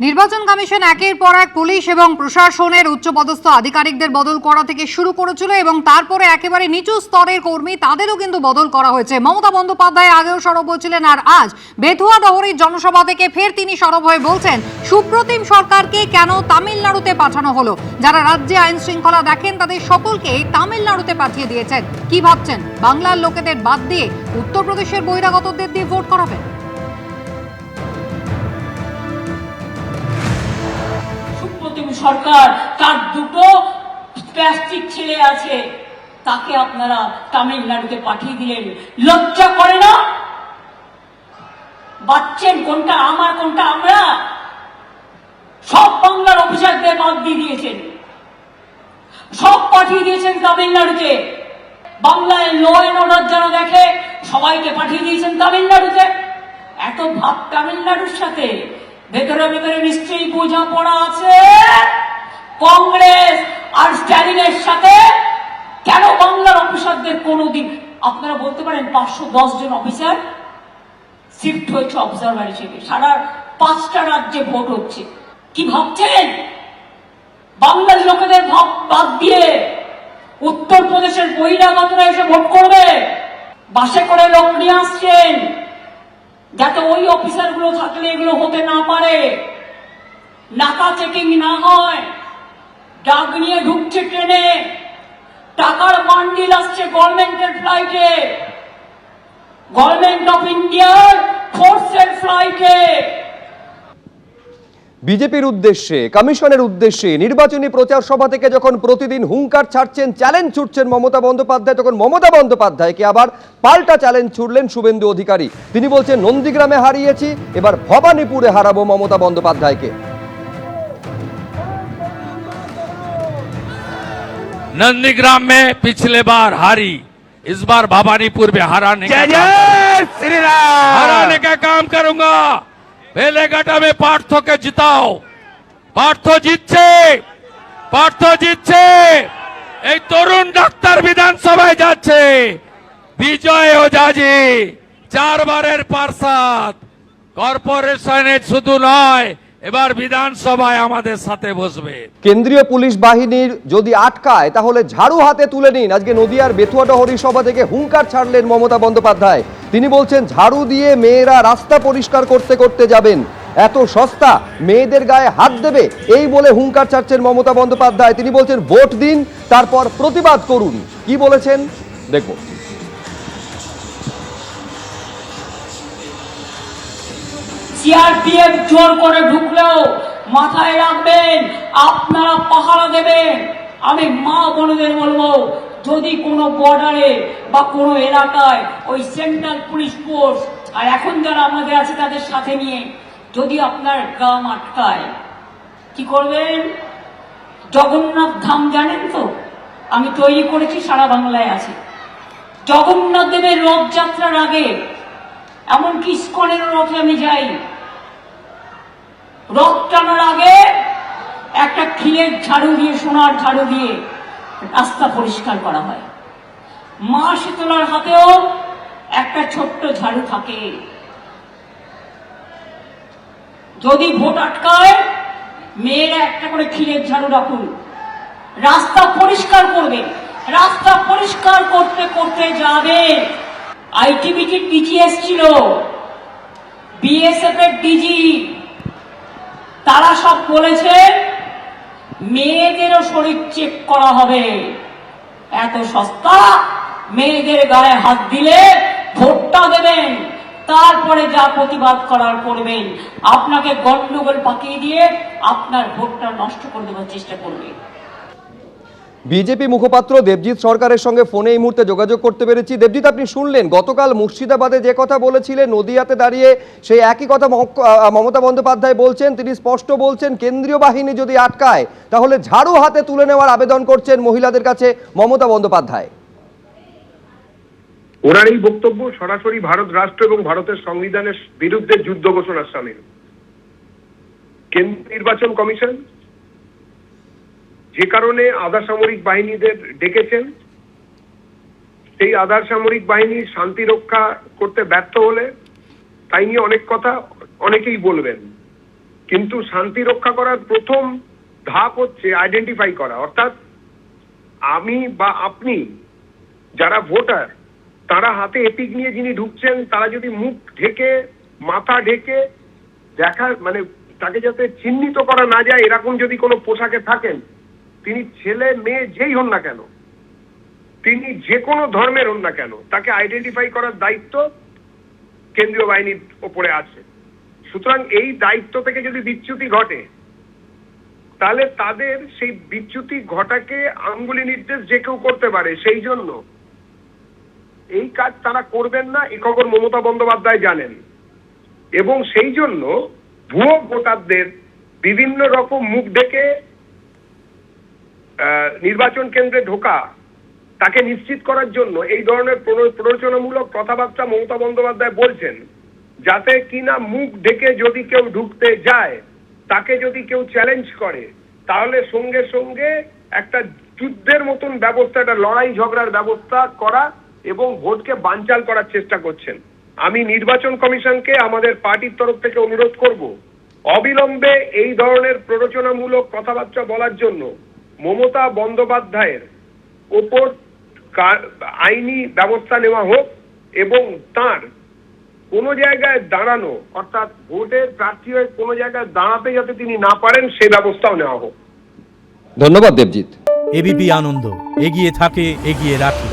নির্বাচন কমিশন একের পর এক পুলিশ এবং প্রশাসনের উচ্চপদস্থ আধিকারিকদের বদল করা থেকে শুরু করেছিল এবং তারপরে একেবারে নিচু স্তরের কর্মী তাদেরও কিন্তু বদল করা হয়েছে। মমতা বন্দ্যোপাধ্যায় আগেও সরব হয়েছিলেন, আর আজ বেথুয়া ডহরির জনসভা থেকে ফের তিনি সরব হয়ে বলছেন সুপ্রতিম সরকারকে কেন তামিলনাড়ুতে পাঠানো হলো। যারা রাজ্যে আইন শৃঙ্খলা দেখেন তাদের সকলকে তামিলনাড়ুতে পাঠিয়ে দিয়েছেন। কি ভাবছেন, বাংলার লোকেদের বাদ দিয়ে উত্তরপ্রদেশের বহিরাগতদের দিয়ে ভোট করাবেন? সরকার তার দুটো প্লাস্টিক ছেলে আছে, তাকে আপনারা তামিলনাড়ুতে পাঠিয়ে দিলেন। লজ্জা করে না? বাচ্চেন কোনটা আমার কোনটা আমরা? সব বাংলার অফিসারদের বাদ দিয়ে দিয়েছেন, সব পাঠিয়ে দিয়েছেন তামিলনাড়ুতে। বাংলায় ল অ্যান্ড অর্ডার যেন দেখে সবাইকে পাঠিয়ে দিয়েছেন তামিলনাড়ুতে। এত ভাব তামিলনাড়ুর সাথে, ভেতরে ভেতরে নিশ্চয়ই বোঝাপড়া আছে কংগ্রেস আর স্ট্যালিনের সাথে। কেন বাংলার অফিসারদের কোনোদিন আপনারা বলতে পারেন 510 জন অফিসার শিফট হয়েছে অবজারভার হিসেবে, সারা 5টা রাজ্যে ভোট হচ্ছে। কি ভাবছেন বাংলার লোকেদের ভাব বাদ দিয়ে উত্তরপ্রদেশের বহিরাগতরা এসে ভোট করবে? বাসে করে লোক নিয়ে আসছেন যাতে ওই অফিসার গুলো থাকলে এগুলো হতে না পারে, নাকা চেকিং না হয়। ডাক নিয়ে ঢুকছে ট্রেনে, টাকার বান্ডিল আসছে গভর্নমেন্টের ফ্লাইটে, গভর্নমেন্ট অফ ইন্ডিয়ার ফোর্সের ফ্লাইটে। বিজেপির উদ্দেশ্যে, কমিশনের উদ্দেশ্যে নির্বাচনী প্রচার সভা থেকে যখন প্রতিদিন হুঙ্কার ছাড়ছেন, চ্যালেঞ্জ ছুটছেন মমতা বন্দ্যোপাধ্যায়, তখন মমতা বন্দ্যোপাধ্যায়কে আবার পাল্টা চ্যালেঞ্জ ছুড়লেন শুভেন্দু অধিকারী। তিনি বলছেন নন্দীগ্রামে হারিয়েছি, এবার ভবানীপুরে হারাবো মমতা বন্দ্যোপাধ্যায়কে। नंदीग्राम में पिछले बार हारी, इस बार भवानीपुर में हराने का काम करूंगा। बेलेघाटा में पार्थ के जिताओ। पार्थ জিতছে এই তরুণ ডাক্তার বিধানসভায় যাচ্ছে। বিজয় ওঝাজি 4 বারের পার্ষদ, কর্পোরেশনে শুধু নয় এবার বিধানসভায় আমাদের সাথে বসবে। কেন্দ্রীয় পুলিশ বাহিনীর যদি আটকায় তাহলে ঝাড়ু হাতে তুলে নিন। আজকে নদিয়ার বেথুয়া ডহরি সভা থেকে হুঙ্কার ছাড়লেন মমতা বন্দ্যোপাধ্যায়। তিনি বলছেন ঝাড়ু দিয়ে মেয়েরা রাস্তা পরিষ্কার করতে করতে যাবেন, এত সস্তা, মেয়েদের গায়ে হাত দেবে, এই বলে হুঙ্কার ছাড়ছেন মমতা বন্দ্যোপাধ্যায়। তিনি বলছেন ভোট দিন, তারপর প্রতিবাদ করুন। কি বলেছেন দেখো। সিআরপিএফ জোর করে ঢুকলেও মাথায় রাখবেন আপনারা পাহারা দেবেন। আমি মা বোনদের বলবো, যদি কোনো বর্ডারে বা কোনো এলাকায় ওই সেন্ট্রাল পুলিশ ফোর্স আর এখন যারা আমাদের আছে তাদের সাথে নিয়ে যদি আপনার গ্রাম আটকায়, কি করবেন? জগন্নাথ ধাম জানেন তো, আমি তৈরি করেছি, সারা বাংলায় আছে। জগন্নাথ দেবের রথযাত্রার আগে, এমনকি ইস্কনের রথে আমি যাই, রথ টানার আগে একটা খিলের ঝাড়ু দিয়ে, সোনার ঝাড়ু দিয়ে রাস্তা পরিষ্কার করা হয়। মা শীতলার হাতেও একটা ছোট্ট ঝাড়ু থাকে। যদি ভোট আটকায়, মেয়েরা একটা করে খিলের ঝাড়ু রাখুন, রাস্তা পরিষ্কার করবে। রাস্তা পরিষ্কার করতে করতে যাবে। আইটিবিটির ডিজি এসছিল, বিএসএফ এর ডিজি, তারা সব বলেছে মেয়েদেরও শরীর চেক করা হবে। এত সস্তা, মেয়েদের গায়ে হাত দিলে ভোটটা দেবেন, তারপরে যা প্রতিবাদ করার করবেন। আপনাকে গন্ডগোল পাকিয়ে দিয়ে আপনার ভোটটা নষ্ট করে দেওয়ার চেষ্টা করবে। বিজেপি মুখপাত্র দেবজিৎ সরকারের সঙ্গে ফোনে এই মুহূর্তে যোগাযোগ করতে পেরেছি। দেবজিৎ, আপনি শুনলেন গতকাল মুর্শিদাবাদে যে কথা বলেছিলেন, নদিয়াতে দাঁড়িয়ে সেই একই কথা মমতা বন্দ্যোপাধ্যায় বলছেন। তিনি স্পষ্ট বলছেন কেন্দ্রীয় বাহিনী যদি আটকায় তাহলে ঝাড়ু হাতে তুলে নেওয়ার আবেদন করছেন মহিলাদের কাছে মমতা বন্দ্যোপাধ্যায়। ওনার এই বক্তব্য সরাসরি ভারত রাষ্ট্র এবং ভারতের সংবিধানের বিরুদ্ধে যুদ্ধ ঘোষণার সামিল। কেন্দ্রীয় নির্বাচন কমিশন যে কারণে আধা সামরিক বাহিনীদের ডেকেছেন, সেই আধা সামরিক বাহিনী শান্তি রক্ষা করতে ব্যর্থ হলে তাই নিয়ে অনেক কথা অনেকেই বলবেন, কিন্তু শান্তি রক্ষা করার প্রথম ধাপ হচ্ছে আইডেন্টিফাই করা, অর্থাৎ আমি বা আপনি যারা ভোটার তারা হাতে এপিক নিয়ে যিনি ঢুকছেন তারা যদি মুখ ঢেকে মাথা ঢেকে দেখা মানে তাকে যাতে চিহ্নিত করা না যায় এরকম যদি কোনো পোশাকে থাকেন, তিনি ছেলে মেয়ে যেই হন না কেন, তিনি যে কোনো ধর্মের হন না কেন, তাকে আইডেন্টিফাই করার দায়িত্ব কেন্দ্রীয় বাহিনীর ওপরে আছে। সুতরাং এই দায়িত্ব থেকে যদি বিচ্যুতি ঘটে তাহলে তাদের সেই বিচ্যুতি ঘটাকে আঙ্গুলি নির্দেশ যে কেউ করতে পারে, সেই জন্য এই কাজ তারা করবেন না, এ খবর মমতা বন্দ্যোপাধ্যায় জানেন। এবং সেই জন্য ভুয়ো ভোটারদের বিভিন্ন রকম মুখ ডেকে নির্বাচন কেন্দ্রে ঢোকা তাকে নিশ্চিত করার জন্য এই ধরনের প্ররোচনামূলক কথাবার্তা মমতা বন্দ্যোপাধ্যায় বলছেন, যাতে কিনা মুখ ঢেকে যদি কেউ ঢুকতে যায়, তাকে যদি কেউ চ্যালেঞ্জ করে, তাহলে সঙ্গে সঙ্গে একটা যুদ্ধের মতন ব্যবস্থা, একটা লড়াই ঝগড়ার ব্যবস্থা করা এবং ভোটকে বানচাল করার চেষ্টা করছেন। আমি নির্বাচন কমিশনকে আমাদের পার্টির তরফ থেকে অনুরোধ করব, অবিলম্বে এই ধরনের প্ররোচনামূলক কথাবার্তা বলার জন্য মমতা বন্দ্যোপাধ্যায়ের ওপর আইনি ব্যবস্থা নেওয়া হোক এবং তার কোনো জায়গায় দাঁড়ানো, অর্থাৎ ভোটের প্রার্থী হয়ে কোনো জায়গায় দাঁড়াতে যাতে তিনি না পারেন সে ব্যবস্থাও নেওয়া হোক। ধন্যবাদ দেবজিৎ। এবিপি আনন্দ, এগিয়ে থাকে, এগিয়ে রাখে।